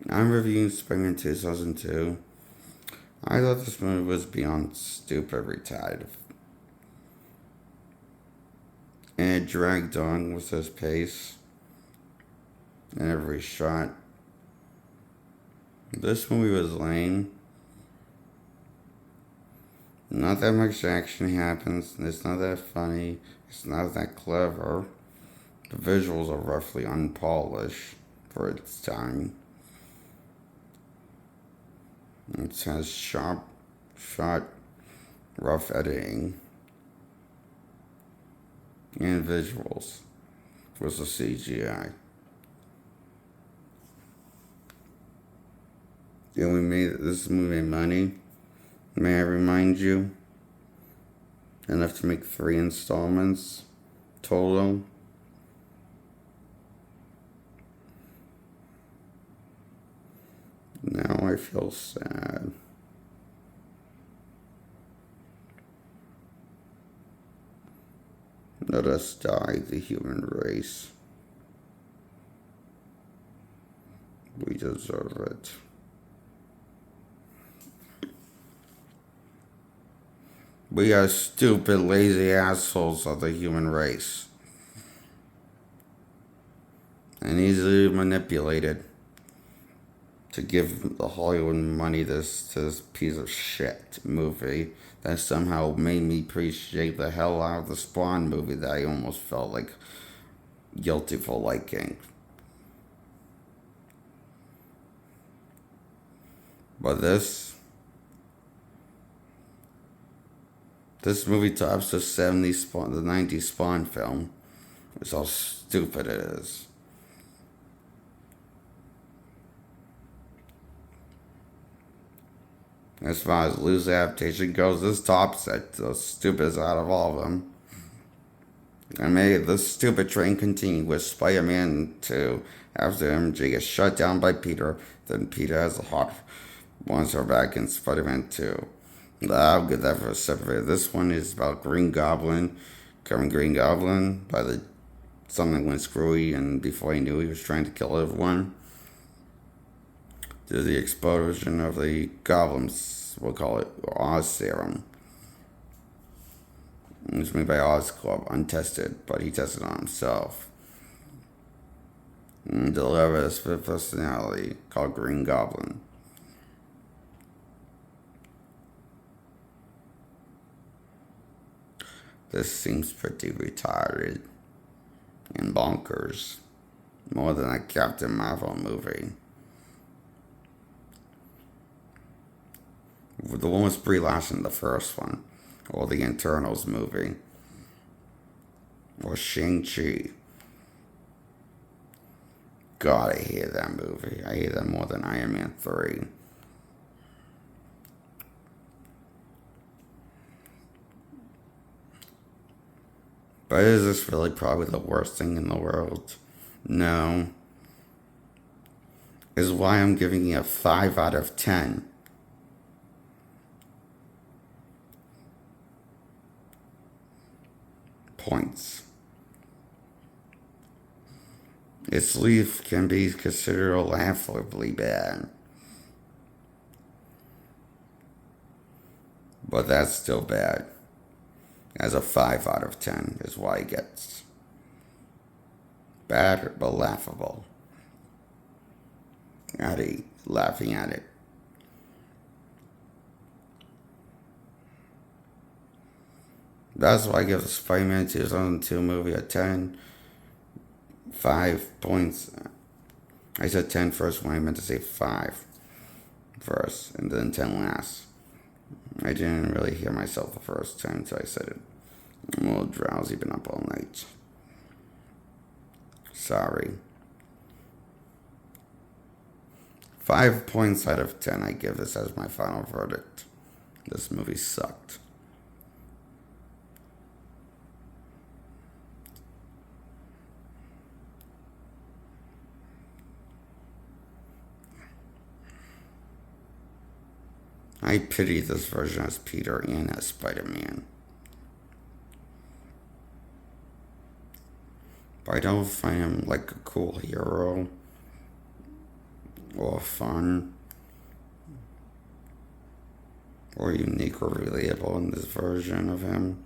I'm reviewing Spider-Man 2002. I thought this movie was beyond stupid retarded. And it dragged on with this pace in every shot. This movie was lame. Not that much action happens. It's not that funny. It's not that clever. The visuals are roughly unpolished for its time. It has sharp shot, rough editing, and visuals with the CGI. And we made this movie money. May I remind you? Enough to make 3 installments total. Now I feel sad. Let us die, the human race. We deserve it. We are stupid, lazy assholes of the human race. And easily manipulated to give the Hollywood money to this piece of shit movie that somehow made me appreciate the hell out of the Spawn movie that I almost felt like guilty for liking. But this movie tops the 70s Spawn, the 90s Spawn film. It's how stupid it is. As far as loose adaptation goes, this tops it. The stupidest out of all of them. And made this stupid train continue with Spider-Man 2 after MJ gets shut down by Peter. Then Peter has a heart, wants her back in Spider-Man 2. I'll get that for a separate. This one is about Green Goblin, becoming Green Goblin by the something went screwy, and before he knew, he was trying to kill everyone. Due to the explosion of the Goblin's, we'll call it Oz serum. It was made by Oz Club, untested, but he tested on himself. And delivered a split personality called Green Goblin. This seems pretty retarded and bonkers. More than a Captain Marvel movie. The one with Brie Larson, the first one. Or the Internals movie. Or Shang-Chi. God, I hate that movie. I hate that more than Iron Man 3. But is this really probably the worst thing in the world? No. Is why I'm giving it a 5 out of 10. Points. Its leaf can be considered laughably bad. But that's still bad. As a 5 out of 10 is why it gets. Bad but laughable. Addy laughing at it. That's why I give the Spider-Man 2002 movie a 10. 5 points. I said 10 first when I meant to say 5 first, and then 10 last. I didn't really hear myself the first time, so I said it. I'm a little drowsy, been up all night. Sorry. 5 points out of 10, I give this as my final verdict. This movie sucked. I pity this version as Peter and as Spider-Man. But I don't find him like a cool hero. or fun or unique or relatable in this version of him.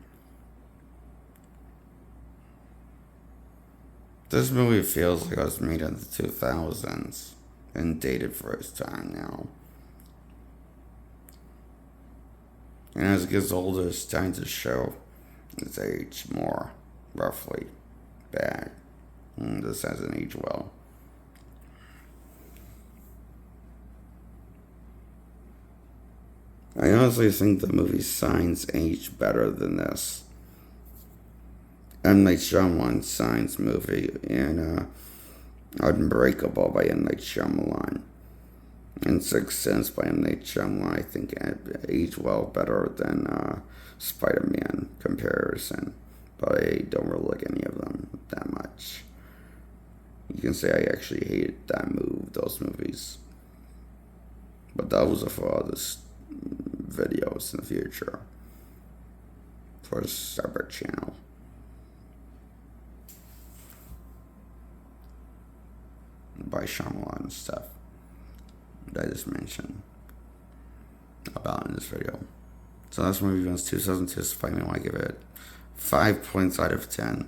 This movie feels like it was made in the 2000s and dated for its time now. And as it gets older, it's starting to show its age more, roughly, bad. This hasn't aged well. I honestly think the movie Signs aged better than this. M. Night Shyamalan's Signs movie and Unbreakable by M. Night Shyamalan and Sixth Sense by M. Night Shyamalan, I think aged well better than Spider-Man comparison. But I don't really like any of them that much. You can say I actually hated those movies. But those are for other videos in the future. For a separate channel. By Shyamalan and stuff that I just mentioned about in this video. So that's my review on 2002 Spider-Man. I give it 5 points out of 10.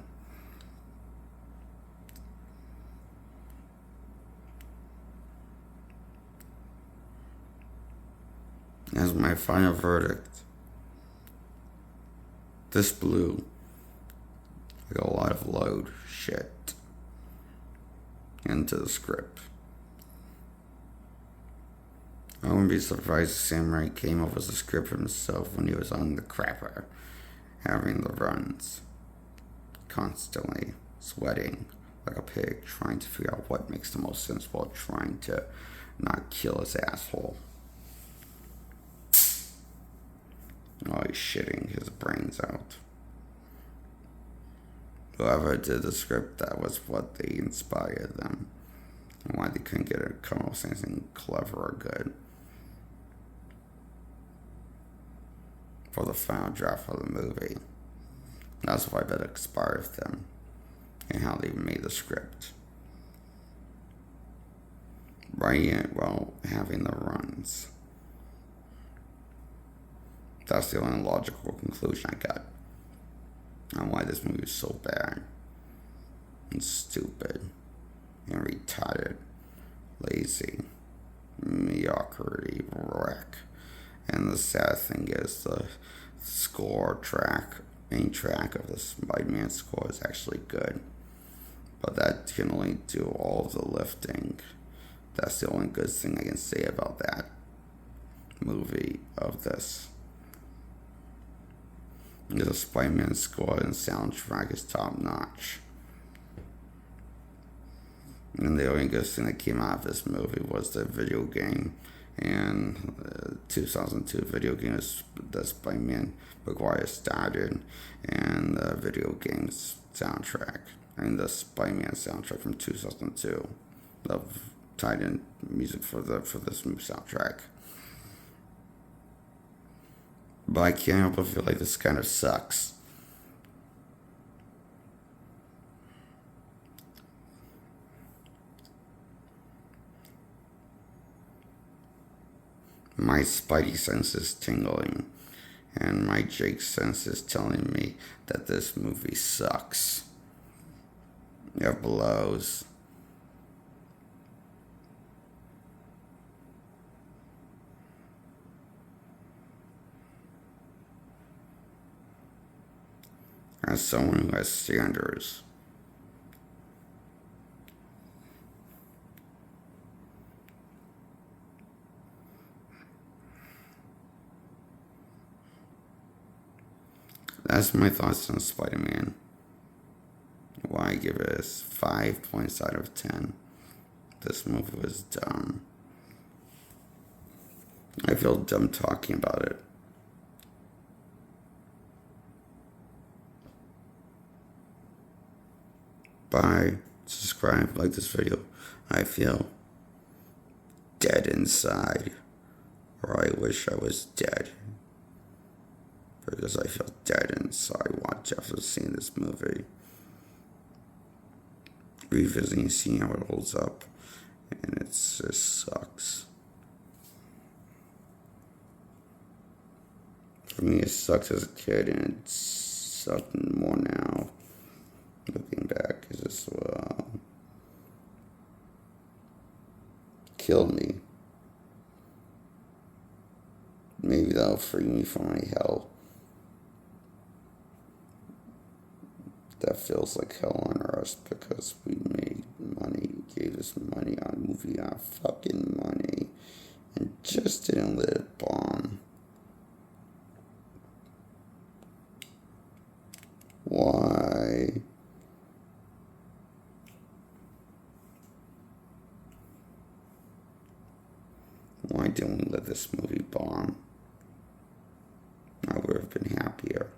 As my final verdict, this blew like a lot of load shit into the script. I wouldn't be surprised if Sam Raimi came up with the script himself when he was on the crapper, having the runs, constantly sweating like a pig, trying to figure out what makes the most sense while trying to not kill his asshole. Oh, he's shitting his brains out. Whoever did the script, that was what they inspired them. And why they couldn't come up with anything clever or good for the final draft of the movie. That's why that inspired them and how they made the script. Writing it while having the runs. That's the only logical conclusion I got on why this movie is so bad and stupid and retarded, lazy, mediocrity, wreck. And the sad thing is the main track of the Spider-Man score is actually good. But that can only do all of the lifting. That's the only good thing I can say about that movie of this. The Spider-Man score and soundtrack is top notch. And the only good thing that came out of this movie was the video game. And the 2002 video game is the Spider-Man McGuire started. And the video game's soundtrack. And the Spider-Man soundtrack from 2002. The tied in music for this soundtrack. But I can't help but feel like this kind of sucks. My spidey sense is tingling, and my Jake sense is telling me that this movie sucks. It blows. As someone who has standards, that's my thoughts on Spider-Man. Why I give it 5 points out of 10. This movie was dumb. I feel dumb talking about it. Bye. Subscribe, like this video. I feel dead inside. Or I wish I was dead. Because I feel dead inside after seeing this movie. Revisiting, seeing how it holds up. And it just sucks. For me, it sucked as a kid, and it sucked more now. Looking back, it just killed me. Maybe that'll free me from my hell. That feels like hell on earth because we made money, gave us money on movie, our fucking money, and just didn't let it bomb. Why? Why didn't we let this movie bomb? I would have been happier.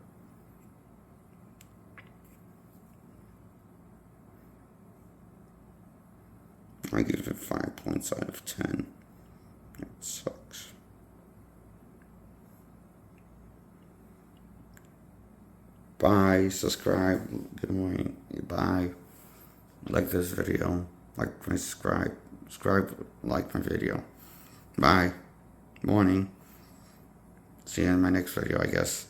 I give it 5 points out of 10. It sucks. Bye. Subscribe. Good morning. Bye. Like this video. Like my subscribe. Subscribe. Like my video. Bye. Morning. See you in my next video, I guess.